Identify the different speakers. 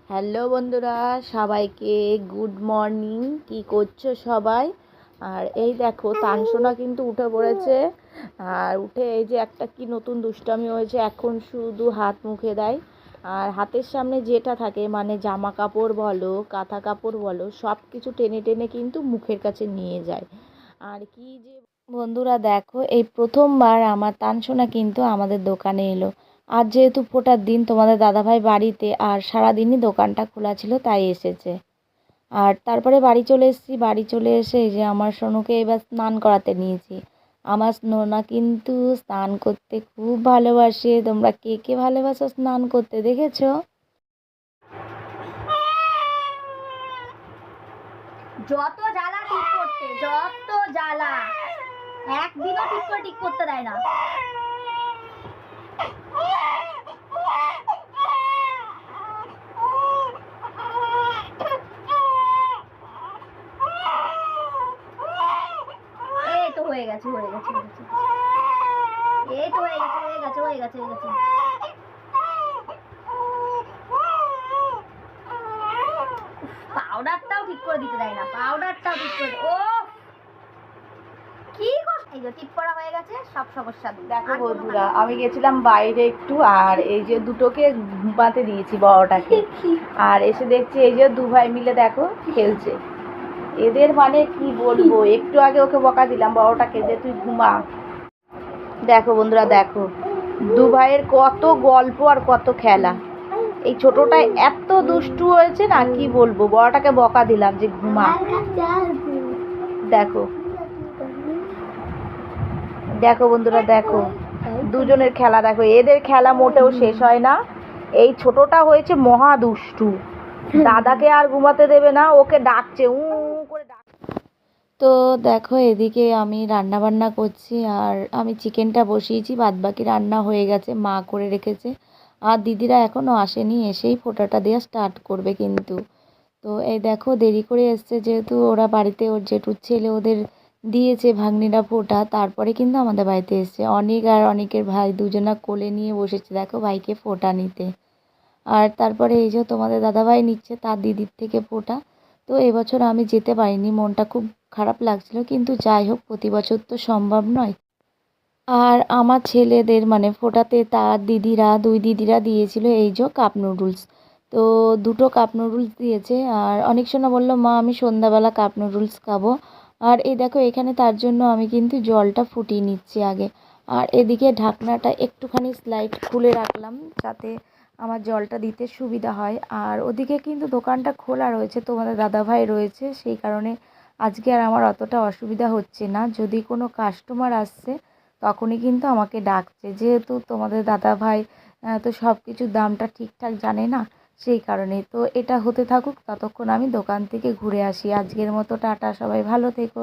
Speaker 1: Hello বন্ধুরা, সবাইকে good morning. কি করছো সবাই? আর এই দেখো, তানসোনা কিন্তু উঠে পড়েছে। আর উঠে এই যে একটা কি নতুন দুষ্টামি হয়েছে, এখন শুধু হাত মুখে দেয়। আর হাতের সামনে যেটা থাকে, মানে জামা কাপড় বলো, কাঁথা কাপড় বলো, সব কিছু টেনে টেনে কিন্তু মুখের কাছে নিয়ে যায়। আর কি যে বন্ধুরা, দেখো এই প্রথমবার আমার তানসোনা কিন্তু আমাদের দোকানে এলো। আজ যেহেতু ফোটার দিন, তোমাদের দাদাভাই বাড়িতে, আর সারাদিনই দোকানটা খোলা ছিল, তাই এসেছে। আর তারপরে বাড়ি চলে এসেছি। বাড়ি চলে এসে এই যে আমার সোনুকে এবার স্নান করাতে নিয়েছি। আমার নোনা কিন্তু স্নান করতে খুব ভালোবাসে। তোমরা কে কে ভালোবাসো স্নান করতে, দেখেছো?
Speaker 2: যত জ্বালা ঠিক করতে, যত জ্বালা, একদিনও ঠিক করতে দেয় না। এই তো হয়ে গেছে, এই তো হয়ে গেছে। পাউডারটাও ঠিক করে দিতে দেয় না, ও কি এই যে টিপ করা হয়ে গেছে, সব সমস্যা দূর।
Speaker 1: দেখো বন্ধুরা, আমি গেছিলাম বাইরে একটু, আর এই যে দুটোকে ঘুমাতে দিয়েছি, বড়টাকে। আর এসে দেখছি এই যে দু ভাই মিলে দেখো খেলছে। এদের মানে কি বলবো, একটু আগে ওকে বকা দিলাম বড়টাকে যে তুই ঘুমা। দেখো বন্ধুরা, দেখো দু ভাইয়ের কত গল্প আর কত খেলা। এই ছোটটাই এত দুষ্টু হয়েছে না, কি বলবো। বড়টাকে বকা দিলাম যে ঘুমা। দেখো দেখো বন্ধুরা, দেখো দুজনের খেলা। দেখো এদের খেলা মোটেও শেষ হয় না। এই ছোটটা হয়েছে মহা দুষ্টু, দাদাকে আর ঘুমাতে দেবে না, ওকে ডাকছে উ করে ডাক। তো দেখো এদিকে আমি রান্না বান্না করছি, আর আমি চিকেনটা বসিয়েছি, বাদবাকি রান্না হয়ে গেছে, মা করে রেখেছে। আর দিদিরা এখনও আসেনি, এসেই ফোঁটাটা দেওয়া স্টার্ট করবে কিন্তু। তো এই দেখো দেরি করে এসছে, যেহেতু ওরা বাড়িতে, ওর জেঠুর ছেলে ওদের দিয়েছে ভাগ্নিরা ফোঁটা, তারপরে কিন্তু আমাদের বাড়িতে এসছে। অনেক আর অনেকের ভাই দুজনা কোলে নিয়ে বসেছে দেখো ভাইকে ফোঁটা নিতে। আর তারপরে এই যে তোমাদের দাদাভাই নিচ্ছে তার দিদির থেকে ফোঁটা। তো এবছর আমি যেতে পারিনি, মনটা খুব খারাপ লাগছিল, কিন্তু যাই হোক, প্রতি বছর তো সম্ভব নয়। আর আমার ছেলেদের মানে ফোটাতে তার দিদিরা, দুই দিদিরা দিয়েছিল এই যে কাপ নুডলস। তো দুটো কাপ নুডলস দিয়েছে। আর অনেক সময় বললো মা আমি সন্ধ্যাবেলা কাপ নুডলস খাবো। আর এই দেখো এখানে তার জন্য আমি কিন্তু জলটা ফুটিয়ে নিচ্ছি আগে। আর এদিকে ঢাকনাটা একটুখানি স্লাইড খুলে রাখলাম, যাতে আমার জলটা দিতে সুবিধা হয়। আর ওদিকে কিন্তু দোকানটা খোলা রয়েছে, তোমাদের দাদাভাই রয়েছে, সেই কারণে আজকে আর আমার অতটা অসুবিধা হচ্ছে না। যদি কোনো কাস্টমার আসছে তখনই কিন্তু আমাকে ডাকছে, যেহেতু তোমাদের দাদাভাই তো সব কিছুর দামটা ঠিকঠাক জানে না, সেই কারণে। তো এটা হতে থাকুক, ততক্ষণ আমি দোকান থেকে ঘুরে আসি। আজকের মতো টাটা, সবাই ভালো থেকো।